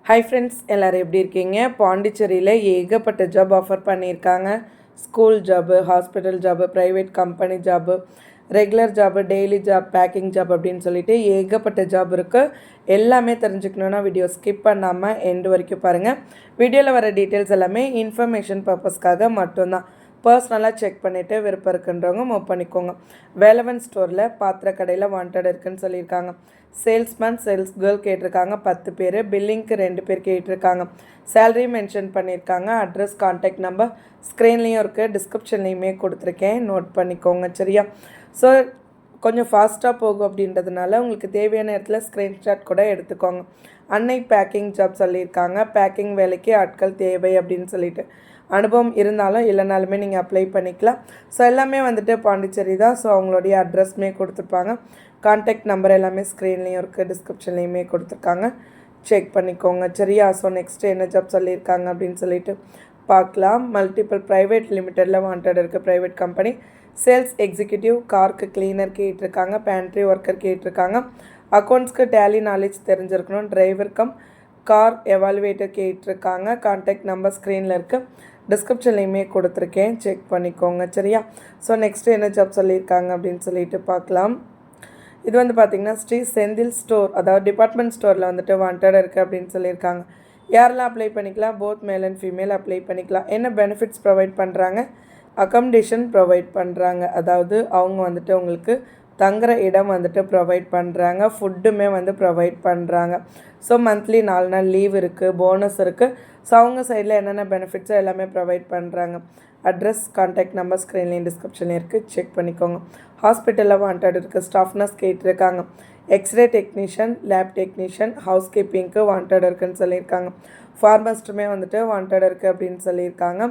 Hi friends, எல்லோரும் எப்படி இருக்கீங்க? பாண்டிச்சேரியில் ஏகப்பட்ட ஜாப் ஆஃபர் பண்ணியிருக்காங்க. School job, hospital job, private company job, regular job, daily job, packing job அப்படின்னு சொல்லிட்டு ஏகப்பட்ட ஜாப் இருக்குது. எல்லாமே தெரிஞ்சுக்கணுன்னா வீடியோ ஸ்கிப் பண்ணாமல் எண்டு வரைக்கும் பாருங்கள். வீடியோவில் வர டீட்டெயில்ஸ் எல்லாமே இன்ஃபர்மேஷன் பர்பஸ்க்காக மட்டும்தான். பர்சனலாக செக் பண்ணிவிட்டு விருப்பம் இருக்குன்றவங்க மூவ் பண்ணிக்கோங்க. வேலவன் ஸ்டோரில் பாத்திர கடையில் வாண்டட் இருக்குன்னு சொல்லியிருக்காங்க. சேல்ஸ்மேன், சேல்ஸ் கேர்ள் கேட்டிருக்காங்க 10 பேர். பில்லிங்க்கு 2 பேர் கேட்டிருக்காங்க. சேலரி மென்ஷன் பண்ணியிருக்காங்க. அட்ரஸ், கான்டாக்ட் நம்பர் ஸ்க்ரீன்லேயும் இருக்குது, டிஸ்கிரிப்ஷன்லேயுமே கொடுத்துருக்கேன், நோட் பண்ணிக்கோங்க. சரியா? ஸோ கொஞ்சம் ஃபாஸ்ட்டாக போகும் அப்படின்றதுனால உங்களுக்கு தேவையான இடத்துல ஸ்க்ரீன்ஷாட் கூட எடுத்துக்கோங்க. அன்னை பேக்கிங் ஜாப் சொல்லியிருக்காங்க. பேக்கிங் வேலைக்கு ஆட்கள் தேவை அப்படின்னு சொல்லிட்டு அனுபவம் இருந்தாலும் இல்லைனாலுமே நீங்கள் அப்ளை பண்ணிக்கலாம். ஸோ எல்லாமே வந்துட்டு பாண்டிச்சேரி தான். ஸோ அவங்களுடைய அட்ரஸ்மே கொடுத்துருப்பாங்க. கான்டாக்ட் நம்பர் எல்லாமே ஸ்க்ரீன்லேயும் இருக்குது, டிஸ்கிரிப்ஷன்லேயுமே கொடுத்துருக்காங்க, செக் பண்ணிக்கோங்க. சரியா? ஸோ நெக்ஸ்ட்டு என்ன ஜாப் சொல்லியிருக்காங்க அப்படின்னு சொல்லிட்டு பார்க்கலாம். மல்டிபிள் ப்ரைவேட் லிமிட்டடில் வாண்டட் இருக்குது. ப்ரைவேட் கம்பெனி சேல்ஸ் எக்ஸிக்யூட்டிவ், கார்க்கு கிளீனர் கேட்டிருக்காங்க. பேண்ட்ரி ஒர்க்கர் கேட்டிருக்காங்க. அக்கௌண்ட்ஸ்க்கு டேலி நாலேஜ் தெரிஞ்சிருக்கணும். டிரைவர் கம் கார் எவாலுவேட்டர் கேட்டிருக்காங்க. கான்டாக்ட் நம்பர் ஸ்க்ரீனில் இருக்குது, டிஸ்கிரிப்ஷன்லேயுமே கொடுத்துருக்கேன், செக் பண்ணிக்கோங்க. சரியா? ஸோ நெக்ஸ்ட்டு என்ன ஜாப் சொல்லியிருக்காங்க அப்படின்னு சொல்லிட்டு பார்க்கலாம். இது வந்து பார்த்திங்கன்னா ஸ்ரீ செந்தில் ஸ்டோர், அதாவது டிபார்ட்மெண்ட் ஸ்டோரில் வந்துட்டு வாண்டட் இருக்குது அப்படின்னு சொல்லியிருக்காங்க. யாரெல்லாம் அப்ளை பண்ணிக்கலாம்? Both male and female apply பண்ணிக்கலாம். என்ன பெனிஃபிட்ஸ் ப்ரொவைட் பண்ணுறாங்க? அக்கமடேஷன் ப்ரொவைட் பண்ணுறாங்க. அதாவது அவங்க வந்துட்டு உங்களுக்கு தங்குற இடம் வந்துட்டு ப்ரொவைட் பண்ணுறாங்க. ஃபுட்டுமே வந்து ப்ரொவைட் பண்ணுறாங்க. ஸோ மந்த்லி 4 நாள் லீவ் இருக்குது, போனஸ் இருக்குது. ஸோ அவங்க சைடில் என்னென்ன பெனிஃபிட்ஸோ எல்லாமே ப்ரொவைட் பண்ணுறாங்க. அட்ரஸ், கான்டாக்ட் நம்பர் ஸ்க்ரீன்லேயும் டிஸ்கிரிப்ஷன்லேயும் இருக்குது, செக் பண்ணிக்கோங்க. ஹாஸ்பிட்டலில் வாண்டட் இருக்குது. ஸ்டாஃப் நர்ஸ் கேட்டிருக்காங்க. X ray technician, lab technician, house கீப்பிங்க்கு வாண்டட் இருக்குதுன்னு சொல்லியிருக்காங்க. ஃபார்மஸ்ட்டுமே வந்துட்டு வாண்டட் இருக்குது அப்படின்னு சொல்லியிருக்காங்க.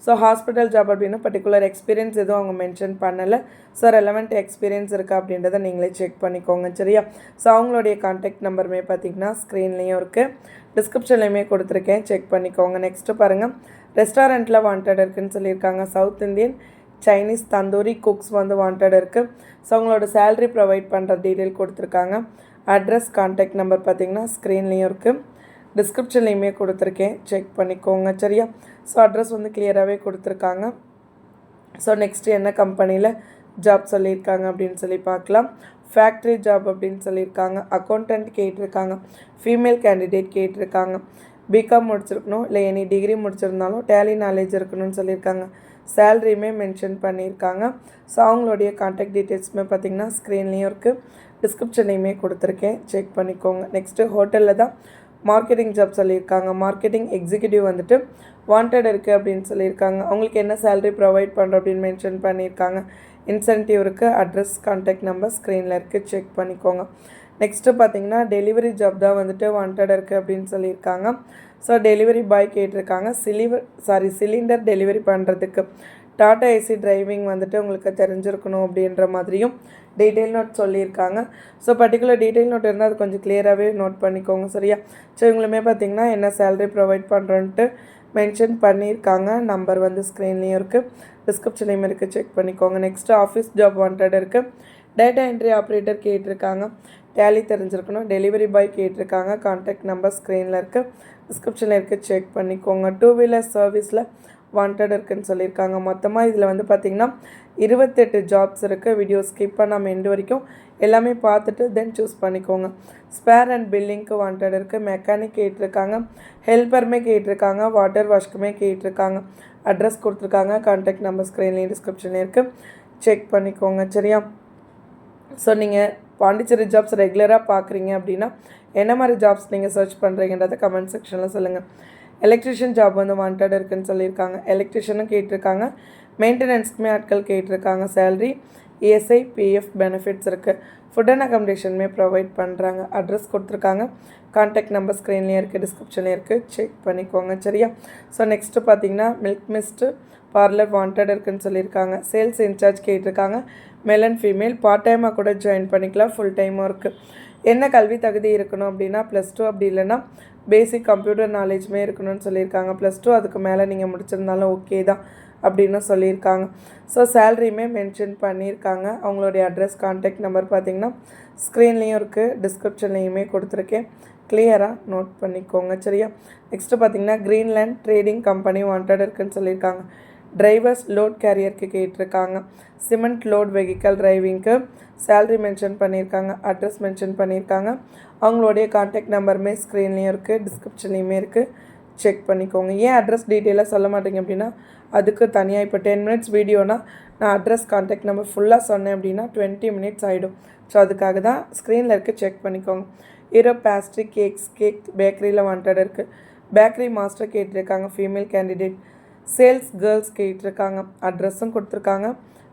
ஸோ ஹாஸ்பிட்டல் ஜாப் அப்படின்னா பர்டிகுலர் எக்ஸ்பீரியன்ஸ் எதுவும் அவங்க மென்ஷன் பண்ணலை. ஸோ ரெலவெண்ட் எக்ஸ்பீரியன்ஸ் இருக்கா அப்படின்றத நீங்களே செக் பண்ணிக்கோங்க. சரியா? ஸோ அவங்களுடைய கான்டாக்ட் நம்பருமே பார்த்திங்கன்னா ஸ்க்ரீன்லேயும் இருக்குது, டிஸ்கிரிப்ஷன்லேயுமே கொடுத்துருக்கேன், செக் பண்ணிக்கோங்க. நெக்ஸ்ட்டு பாருங்கள். ரெஸ்டாரண்ட்டில் வாண்டட் இருக்குதுன்னு சொல்லியிருக்காங்க. South Indian, Chinese, tandoori cooks வந்து வாண்டட் இருக்குது. ஸோ அவங்களோட சேலரி ப்ரொவைட் பண்ணுற டீட்டெயில் கொடுத்துருக்காங்க. அட்ரஸ், கான்டாக்ட் நம்பர் பார்த்திங்கன்னா ஸ்க்ரீன்லேயும் இருக்குது, டிஸ்கிரிப்ஷன்லேயுமே கொடுத்துருக்கேன், செக் பண்ணிக்கோங்க. சரியா? ஸோ அட்ரஸ் வந்து கிளியராகவே கொடுத்துருக்காங்க. ஸோ நெக்ஸ்ட்டு என்ன கம்பெனியில் ஜாப் சொல்லியிருக்காங்க அப்படின்னு சொல்லி பார்க்கலாம். ஃபேக்ட்ரி ஜாப் அப்படின்னு சொல்லியிருக்காங்க. அக்கௌண்டன்ட் கேட்டிருக்காங்க. ஃபீமேல் கேண்டிடேட் கேட்டிருக்காங்க. பிகாம் முடிச்சிருக்கணும், இல்லை எனி டிகிரி முடிச்சிருந்தாலும் டேலி நாலேஜ் இருக்கணும்னு சொல்லியிருக்காங்க. சேலரியுமே மென்ஷன் பண்ணியிருக்காங்க. ஸோ அவங்களுடைய கான்டாக்ட் டீட்டெயில்ஸுமே பார்த்திங்கன்னா ஸ்க்ரீன்லேயும் இருக்குது, டிஸ்கிரிப்ஷன்லேயுமே கொடுத்துருக்கேன், செக் பண்ணிக்கோங்க. நெக்ஸ்ட்டு ஹோட்டலில் தான் மார்க்கெட்டிங் ஜாப் சொல்லியிருக்காங்க. மார்க்கெட்டிங் எக்ஸிக்யூட்டிவ் வந்துட்டு வாண்டட் இருக்குது அப்படின்னு சொல்லியிருக்காங்க. அவங்களுக்கு என்ன சேலரி ப்ரொவைட் பண்ணுறோம் அப்படின்னு மென்ஷன் பண்ணியிருக்காங்க. இன்சென்டிவ் இருக்குது. அட்ரஸ், கான்டாக்ட் நம்பர் ஸ்க்ரீனில் இருக்குது, செக் பண்ணிக்கோங்க. நெக்ஸ்ட்டு பார்த்திங்கன்னா டெலிவரி ஜாப் தான் வந்துட்டு வாண்டட் இருக்குது அப்படின்னு சொல்லியிருக்காங்க. ஸோ டெலிவரி பாய் கேட்டிருக்காங்க. சிலிண்டர் டெலிவரி பண்ணுறதுக்கு டாடா ஏசி டிரைவிங் வந்துட்டு உங்களுக்கு தெரிஞ்சிருக்கணும் அப்படின்ற மாதிரியும் டீட்டெயில் நோட் சொல்லியிருக்காங்க. ஸோ பர்டிகுலர் டீட்டெயில் நோட் இருந்தால் அது கொஞ்சம் கிளியராகவே நோட் பண்ணிக்கோங்க. சரியா? ஸோ இவங்களுமே பார்த்திங்கன்னா என்ன சேலரி ப்ரொவைட் பண்ணுறோன்ட்டு மென்ஷன் பண்ணியிருக்காங்க. நம்பர் வந்து ஸ்க்ரீன்லேயும் இருக்குது, டிஸ்கிரிப்ஷன்லேயும் இருக்குது, செக் பண்ணிக்கோங்க. நெக்ஸ்ட்டு ஆஃபீஸ் ஜாப் வாண்டட் இருக்குது. டேட்டா என்ட்ரி ஆப்ரேட்டர் கேட்டிருக்காங்க. டேலி தெரிஞ்சிருக்கணும். டெலிவரி பாய் கேட்டிருக்காங்க. கான்டாக்ட் நம்பர் ஸ்க்ரீனில் இருக்குது, டிஸ்கிரிப்ஷனில் இருக்குது, செக் பண்ணிக்கோங்க. 2 வீலர் சர்வீஸில் வாண்டட் இருக்குதுன்னு சொல்லியிருக்காங்க. மொத்தமாக இதில் வந்து பார்த்திங்கன்னா 28 ஜாப்ஸ் இருக்குது. வீடியோ ஸ்கிப் பண்ணாமல் எண்டு வரைக்கும் எல்லாமே பார்த்துட்டு தென் சூஸ் பண்ணிக்கோங்க. ஸ்பேர் அண்ட் பில்லிங்க்கு வாண்டட் இருக்குது. மெக்கானிக் கேட்டிருக்காங்க. ஹெல்ப்பருமே கேட்டிருக்காங்க. வாட்டர் வாஷ்க்குமே கேட்டிருக்காங்க. அட்ரஸ் கொடுத்துருக்காங்க. கான்டாக்ட் நம்பர் ஸ்க்ரீன்லேயும் டிஸ்கிரிப்ஷன்லேயும் இருக்குது, செக் பண்ணிக்கோங்க. சரியா? ஸோ நீங்கள் பாண்டிச்சேரி ஜாப்ஸ் ரெகுலராக பார்க்குறீங்க அப்படின்னா என்ன மாதிரி ஜாப்ஸ் நீங்கள் சர்ச் பண்ணுறீங்கன்றதை கமெண்ட் செக்ஷனில் சொல்லுங்கள். எலக்ட்ரிஷியன் ஜாப் வந்து வாண்டட் இருக்குதுன்னு சொல்லியிருக்காங்க. எலக்ட்ரிஷியனும் கேட்டிருக்காங்க. மெயின்டெனன்ஸ்க்குமே ஆட்கள் கேட்டிருக்காங்க. சேலரி, இஎஸ்ஐ, பிஎஃப் பெனிஃபிட்ஸ் இருக்குது. ஃபுட் அண்ட் அக்கமடேஷனுமே ப்ரொவைட் பண்ணுறாங்க. அட்ரஸ் கொடுத்துருக்காங்க. கான்டாக்ட் நம்பர் ஸ்க்ரீன்லேயும் இருக்குது, டிஸ்கிரிப்ஷன்லேயும் இருக்குது, செக் பண்ணிக்கோங்க. சரியா? ஸோ நெக்ஸ்ட்டு பார்த்திங்கன்னா மில்க் மிஸ்ட்டு பார்லர் வாண்டட் இருக்குதுன்னு சொல்லியிருக்காங்க. சேல்ஸ் இன்சார்ஜ் கேட்டிருக்காங்க. மேல் அண்ட் ஃபீமேல் பார்ட் டைமாக கூட ஜாயின் பண்ணிக்கலாம், ஃபுல் டைமும் இருக்குது. என்ன கல்வி தகுதி இருக்கணும் அப்படின்னா +2, அப்படி இல்லைன்னா பேசிக் கம்ப்யூட்டர் நாலேஜுமே இருக்கணும்னு சொல்லியிருக்காங்க. +2 அதுக்கு மேலே நீங்கள் முடிச்சிருந்தாலும் ஓகே தான். அப்படின்னு சொல்லியிருக்காங்க. ஸோ சேலரியுமே மென்ஷன் பண்ணியிருக்காங்க. அவங்களுடைய அட்ரஸ் கான்டாக்ட் நம்பர் பார்த்திங்கன்னா ஸ்க்ரீன்லேயும் இருக்குது, டிஸ்கிரிப்ஷன்லேயுமே கொடுத்துருக்கேன். கிளியராக நோட் பண்ணிக்கோங்க. சரியா? நெக்ஸ்ட்டு பார்த்திங்கன்னா கிரீன்லேண்ட் ட்ரேடிங் கம்பெனி வாண்டட் இருக்குன்னு சொல்லியிருக்காங்க. டிரைவர்ஸ் லோட் கேரியருக்கு கேட்டிருக்காங்க. சிமெண்ட் லோட் வெஹிக்கல் டிரைவிங்க்கு சேலரி மென்ஷன் பண்ணியிருக்காங்க, அட்ரஸ் மென்ஷன் பண்ணியிருக்காங்க. அவங்களுடைய கான்டாக்ட் நம்பருமே ஸ்க்ரீன்லேயும் இருக்குது, டிஸ்கிரிப்ஷன்லேயுமே இருக்குது. செக் பண்ணிக்கோங்க. ஏன் அட்ரஸ் டீட்டெயிலாக சொல்ல மாட்டேங்க அப்படின்னா அதுக்கு தனியாக இப்போ 10 மினிட்ஸ் வீடியோனா நான் அட்ரஸ் கான்டாக்ட் நம்பர் ஃபுல்லாக சொன்னேன் அப்படின்னா 20 மினிட்ஸ் ஆகிடும். ஸோ அதுக்காக தான் ஸ்க்ரீனில் இருக்குது, செக் பண்ணிக்கோங்க. யூரோப் பேஸ்ட்ரி கேக் பேக்கரியில் வாண்டட் இருக்குது. பேக்கரி மாஸ்டர் கேட்டிருக்காங்க, ஃபீமேல் கேண்டிடேட். சேல்ஸ் கேர்ள்ஸ் கேட்டிருக்காங்க, அட்ரஸும் கொடுத்துருக்காங்க,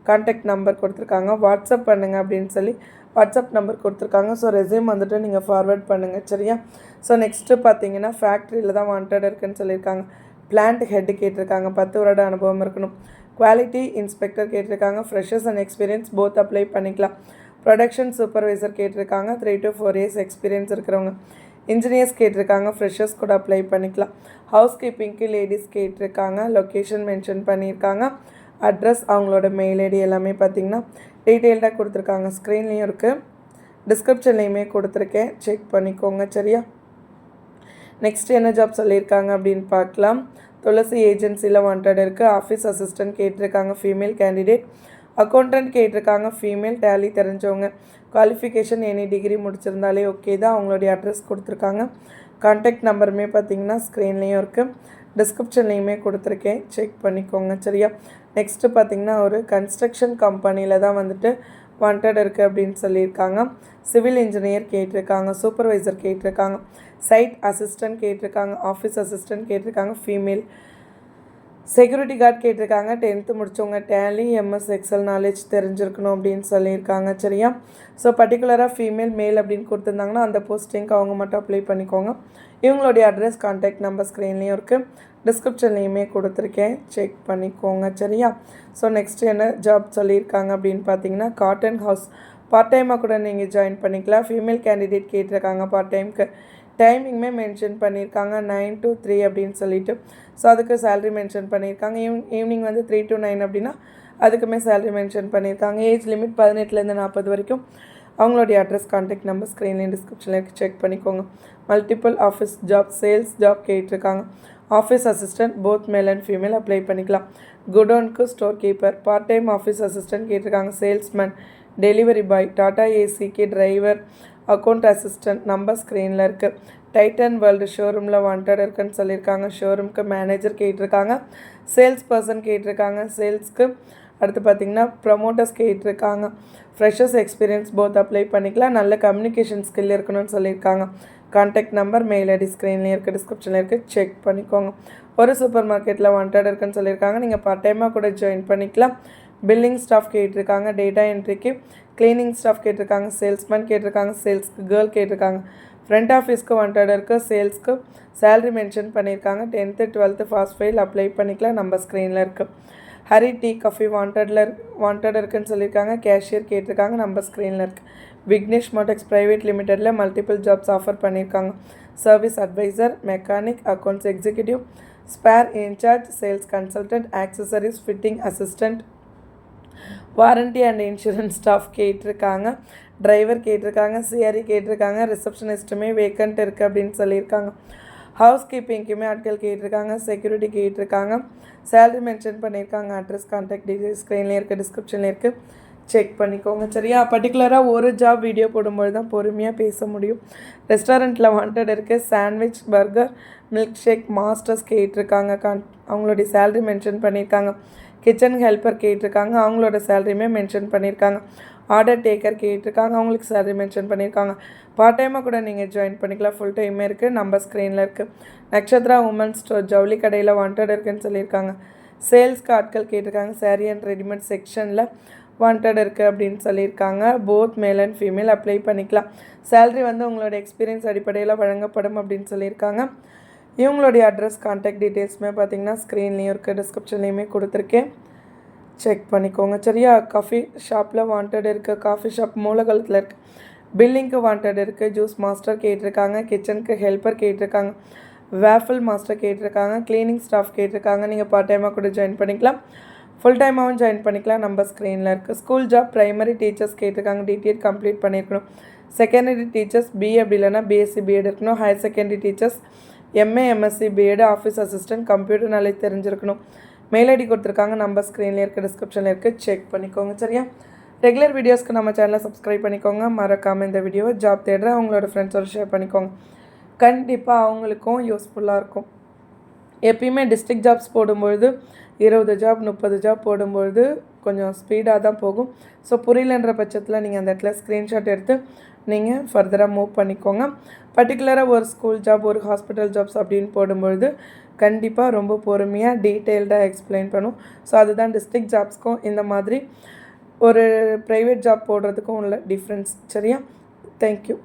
கான்டாக்ட் நம்பர் கொடுத்துருக்காங்க. வாட்ஸ்அப் பண்ணுங்கள் அப்படின்னு சொல்லி வாட்ஸ்அப் நம்பர் கொடுத்துருக்காங்க. ஸோ ரெஸ்யூம் வந்துட்டு நீங்கள் ஃபார்வேர்ட் பண்ணுங்கள். சரியா? ஸோ நெக்ஸ்ட்டு பார்த்தீங்கன்னா ஃபேக்ட்ரியில் தான் வாண்டட் இருக்குன்னு சொல்லியிருக்காங்க. பிளான்ட் ஹெட்டு கேட்டிருக்காங்க, 10 வருட அனுபவம் இருக்கணும். குவாலிட்டி இன்ஸ்பெக்டர் கேட்டிருக்காங்க, freshers and experience both apply பண்ணிக்கலாம். ப்ரொடக்ஷன் சூப்பர்வைசர் கேட்டிருக்காங்க, 3 to 4 இயர்ஸ் எக்ஸ்பீரியன்ஸ் இருக்கிறவங்க. இன்ஜினியர்ஸ் கேட்டிருக்காங்க, ஃப்ரெஷர்ஸ் கூட அப்ளை பண்ணிக்கலாம். ஹவுஸ் கீப்பிங்க்கு லேடிஸ் கேட்டிருக்காங்க, லொக்கேஷன் மென்ஷன் பண்ணியிருக்காங்க, அட்ரஸ் அவங்களோட மெயில் ஐடி எல்லாமே பார்த்திங்கன்னா டீட்டெயில்டாக கொடுத்துருக்காங்க. ஸ்க்ரீன்லேயும் இருக்குது, டிஸ்கிரிப்ஷன்லேயுமே கொடுத்துருக்கேன், செக் பண்ணிக்கோங்க. சரியா? நெக்ஸ்ட் என்ன ஜாப் சொல்லியிருக்காங்க அப்படின்னு பார்க்கலாம். துளசி ஏஜென்சியில் வாண்டட் இருக்குது. ஆஃபீஸ் அசிஸ்டன்ட் கேட்டிருக்காங்க, ஃபீமேல் கேண்டிடேட். அக்கௌண்டன்ட் கேட்டிருக்காங்க, ஃபீமேல். டேலி தெரிஞ்சவங்க. குவாலிஃபிகேஷன் எனி டிகிரி முடிச்சிருந்தாலே ஓகே தான். அவங்களுடைய அட்ரஸ் கொடுத்துருக்காங்க. கான்டாக்ட் நம்பருமே பார்த்திங்கன்னா ஸ்க்ரீன்லேயும் இருக்குது, டிஸ்கிரிப்ஷன்லேயுமே கொடுத்துருக்கேன், செக் பண்ணிக்கோங்க. சரியா? நெக்ஸ்ட்டு பார்த்திங்கன்னா ஒரு கன்ஸ்ட்ரக்ஷன் கம்பெனியில் தான் வந்துட்டு வாண்டட் இருக்குது அப்படின்னு சொல்லியிருக்காங்க. சிவில் இன்ஜினியர் கேட்டிருக்காங்க, சூப்பர்வைசர் கேட்டிருக்காங்க, சைட் அசிஸ்டன்ட் கேட்டிருக்காங்க, ஆஃபீஸ் அசிஸ்டன்ட் கேட்டிருக்காங்க, ஃபீமேல். செக்யூரிட்டி கார்டு கேட்டிருக்காங்க, 10th முடித்தவங்க. டேலி எம்எஸ் எக்ஸல் நாலேஜ் தெரிஞ்சிருக்கணும் அப்படின்னு சொல்லியிருக்காங்க. சரியா? ஸோ பர்டிகுலராக ஃபீமேல் மேல் அப்படின்னு கொடுத்துருந்தாங்கன்னா அந்த போஸ்டிங்க்கு அவங்க மட்டும் அப்ளை பண்ணிக்கோங்க. இவங்களுடைய அட்ரஸ் கான்டாக்ட் நம்பர் ஸ்க்ரீன்லேயும் இருக்குது, டிஸ்கிரிப்ஷன்லேயுமே கொடுத்துருக்கேன், செக் பண்ணிக்கோங்க. சரியா? ஸோ நெக்ஸ்ட் என்ன ஜாப் சொல்லியிருக்காங்க அப்படின்னு பார்த்தீங்கன்னா காட்டன் ஹவுஸ். பார்ட் டைமாக கூட நீங்கள் ஜாயின் பண்ணிக்கலாம். ஃபீமேல் கேண்டிடேட் கேட்டிருக்காங்க, பார்ட் டைமுக்கு. டைமிங்குமே மென்ஷன் பண்ணியிருக்காங்க, 9 to 3 அப்படின்னு சொல்லிட்டு. ஸோ அதுக்கு சேலரி மென்ஷன் பண்ணியிருக்காங்க. ஈவினிங் வந்து 3 to 9 அப்படின்னா அதுக்குமே சேலரி மென்ஷன் பண்ணியிருக்காங்க. ஏஜ் லிமிட் 18லேருந்து 40 வரைக்கும். அவங்களுடைய அட்ரஸ் கான்டாக்ட் நம்பர் ஸ்க்ரீன்லேயும் டிஸ்கிரிப்ஷனில் செக் பண்ணிக்கோங்க. Multiple office job, sales job கேட்டிருக்காங்க. Office assistant both male and female apply பண்ணிக்கலாம். குடோனுக்கு store keeper. Part time office assistant கேட்டிருக்காங்க. சேல்ஸ்மேன், டெலிவரி பாய், டாடா ஏசிக்கு டிரைவர், அக்கௌண்ட் அசிஸ்டன்ட். நம்பர் ஸ்க்ரீனில் இருக்குது. டைட்டன் வேர்ல்டு ஷோரூமில் வாண்டட் இருக்குன்னு சொல்லியிருக்காங்க. ஷோரூமுக்கு மேனேஜர் கேட்டிருக்காங்க, சேல்ஸ் பர்சன் கேட்டிருக்காங்க. சேல்ஸ்க்கு அடுத்து பார்த்திங்கன்னா ப்ரமோட்டர்ஸ் கேட்டிருக்காங்க. ஃப்ரெஷர்ஸ் எக்ஸ்பீரியன்ஸ் போத் அப்ளை பண்ணிக்கலாம். நல்ல கம்யூனிகேஷன் ஸ்கில் இருக்கணும்னு சொல்லியிருக்காங்க. கான்டாக்ட் நம்பர் மெயில் ஐடி ஸ்க்ரீன்லேயும் இருக்குது, டிஸ்கிரிப்ஷனில் இருக்குது, செக் பண்ணிக்கோங்க. ஒரு சூப்பர் மார்க்கெட்டில் வாண்டட் இருக்குன்னு சொல்லியிருக்காங்க. நீங்கள் பார்ட் டைமாக கூட ஜாயின் பண்ணிக்கலாம். பில்லிங் ஸ்டாஃப் கேட்டிருக்காங்க, டேட்டா என்ட்ரிக்கு. க்ளீனிங் ஸ்டாஃப் கேட்டிருக்காங்க, சேல்ஸ்மேன் கேட்டிருக்காங்க, சேல்ஸ்க்கு கேர்ள் கேட்டிருக்காங்க. ஃப்ரண்ட் ஆஃபீஸ்க்கு வாண்டட் இருக்குது, சேல்ஸ்க்கு சேலரி மென்ஷன் பண்ணியிருக்காங்க. 10th 12th fast fail apply பண்ணிக்கலாம். நம்பர் ஸ்க்ரீனில் இருக்குது. ஹரி டீ காஃபி வாண்டட் இருக்குன்னு சொல்லியிருக்காங்க. கேஷியர் கேட்டிருக்காங்க, நம்பர் ஸ்க்ரீனில் இருக்குது. விக்னேஷ் மோட்டெக்ஸ் ப்ரைவேட் லிமிட்டடில் மல்டிபிள் ஜாப்ஸ் ஆஃபர் பண்ணியிருக்காங்க. Service advisor, mechanic, accounts executive, spare incharge, sales consultant, accessories fitting assistant, warranty and insurance staff கேட்டிருக்காங்க. டிரைவர் கேட்டிருக்காங்க, சிஆர்இ கேட்டிருக்காங்க. ரிசப்ஷனிஸ்ட்டுமே வேக்கண்ட் இருக்குது அப்படின்னு சொல்லியிருக்காங்க. ஹவுஸ் கீப்பிங்க்குமே ஆட்கள் கேட்டிருக்காங்க. செக்யூரிட்டி கேட்டிருக்காங்க. சேலரி மென்ஷன் பண்ணியிருக்காங்க. அட்ரஸ் கான்டாக்ட் டீட்டெயில்ஸ் ஸ்க்ரீன்லேயே இருக்குது, டிஸ்கிரிப்ஷனில் இருக்குது, செக் பண்ணிக்கோங்க. சரியா? பர்டிகுலராக ஒரு ஜாப் வீடியோ போடும்போது தான் பொறுமையாக பேச முடியும். ரெஸ்டாரண்ட்டில் வாண்டட் இருக்குது. Sandwich, burger, milk shake masters கேட்டிருக்காங்க. அவங்களுடைய சேலரி மென்ஷன் பண்ணியிருக்காங்க. கிச்சன் ஹெல்ப்பர் கேட்டிருக்காங்க, அவங்களோட சேலரியுமே மென்ஷன் பண்ணியிருக்காங்க. ஆர்டர் டேக்கர் கேட்டிருக்காங்க, அவங்களுக்கு சேலரி மென்ஷன் பண்ணியிருக்காங்க. பார்ட் டைமாக கூட நீங்கள் ஜாயின் பண்ணிக்கலாம். ஃபுல் டைமே இருக்குது, நம்பர் ஸ்க்ரீனில் இருக்குது. நக்ஷத்ரா உமன் ஸ்டோர் ஜவுளி கடையில் வாண்டட் இருக்குன்னு சொல்லியிருக்காங்க. சேல்ஸ்க்கு ஆட்கள் கேட்டிருக்காங்க. சாரீ அண்ட் ரெடிமேட் செக்ஷனில் வாண்டட் இருக்குது அப்படின்னு சொல்லியிருக்காங்க. Both male and female apply பண்ணிக்கலாம். சேலரி வந்து உங்களோட எக்ஸ்பீரியன்ஸ் அடிப்படையில் வழங்கப்படும் அப்படின்னு சொல்லியிருக்காங்க. இவங்களுடைய அட்ரஸ் கான்டாக்ட் டீட்டெயில்ஸுமே பார்த்திங்கன்னா ஸ்க்ரீன்லேயும் இருக்குது, டிஸ்கிரிப்ஷன்லேயுமே கொடுத்துருக்கேன், செக் பண்ணிக்கோங்க. சரியா? காஃபி ஷாப்பில் வாண்டட் இருக்குது. காஃபி ஷாப் மூலகலத்தில் இருக்குது. பில்லிங்க்கு வாண்டட் இருக்குது. ஜூஸ் மாஸ்டர் கேட்டிருக்காங்க. கிச்சனுக்கு ஹெல்ப்பர் கேட்டிருக்காங்க. வேஃபில் மாஸ்டர் கேட்டிருக்காங்க, க்ளீனிங் ஸ்டாஃப் கேட்டிருக்காங்க. நீங்கள் பார்ட் டைமாக கூட ஜாயின் பண்ணிக்கலாம், ஃபுல் டைமாகவும் ஜாயின் பண்ணிக்கலாம். நம்ம ஸ்க்ரீனில் இருக்குது. ஸ்கூல் ஜாப் ப்ரைமரி டீச்சர்ஸ் கேட்டிருக்காங்க, டிடிஎட் கம்ப்ளீட் பண்ணியிருக்கணும். செகண்டரி டீச்சர்ஸ் பிஏ அப்படி இல்லைனா பிஎஸ்சி பிஎட் இருக்கணும். Higher secondary teachers MA MSc BEd, office assistant, computer knowledge தெரிஞ்சிருக்கணும். மெயில் ஐடி கொடுத்துருக்காங்க, நம்ம ஸ்க்ரீனில் இருக்குது, டிஸ்கிரிப்ஷனில் இருக்குது, செக் பண்ணிக்கோங்க. சரியா? ரெகுலர் வீடியோஸ்க்கு நம்ம சேனலை சப்ஸ்கிரைப் பண்ணிக்கோங்க. மறக்காமல் இந்த வீடியோவை ஜாப் தேடுற அவங்களோட ஃப்ரெண்ட்ஸோட ஷேர் பண்ணிக்கோங்க. கண்டிப்பாக அவங்களுக்கும் யூஸ்ஃபுல்லாக இருக்கும். எப்பயுமே டிஸ்ட்ரிக்ட் ஜாப்ஸ் போடும்பொழுது 20 ஜாப் 30 ஜாப் போடும்பொழுது கொஞ்சம் ஸ்பீடாக தான் போகும். ஸோ புரியலன்ற பட்சத்தில் நீங்கள் அந்த இடத்துல ஸ்க்ரீன்ஷாட் எடுத்து நீங்கள் ஃபர்தராக மூவ் பண்ணிக்கோங்க. பர்டிகுலராக ஒரு ஸ்கூல் ஜாப், ஒரு ஹாஸ்பிட்டல் ஜாப்ஸ் அப்படின்னு போடும்பொழுது கண்டிப்பாக ரொம்ப பொறுமையாக டீட்டெயில்டாக எக்ஸ்பிளைன் பண்ணும். ஸோ அதுதான் டிஸ்ட்ரிக்ட் ஜாப்ஸ்க்கும் இந்த மாதிரி ஒரு ப்ரைவேட் ஜாப் போடுறதுக்கும் உள்ள டிஃப்ரென்ஸ். சரியா? தேங்க்யூ.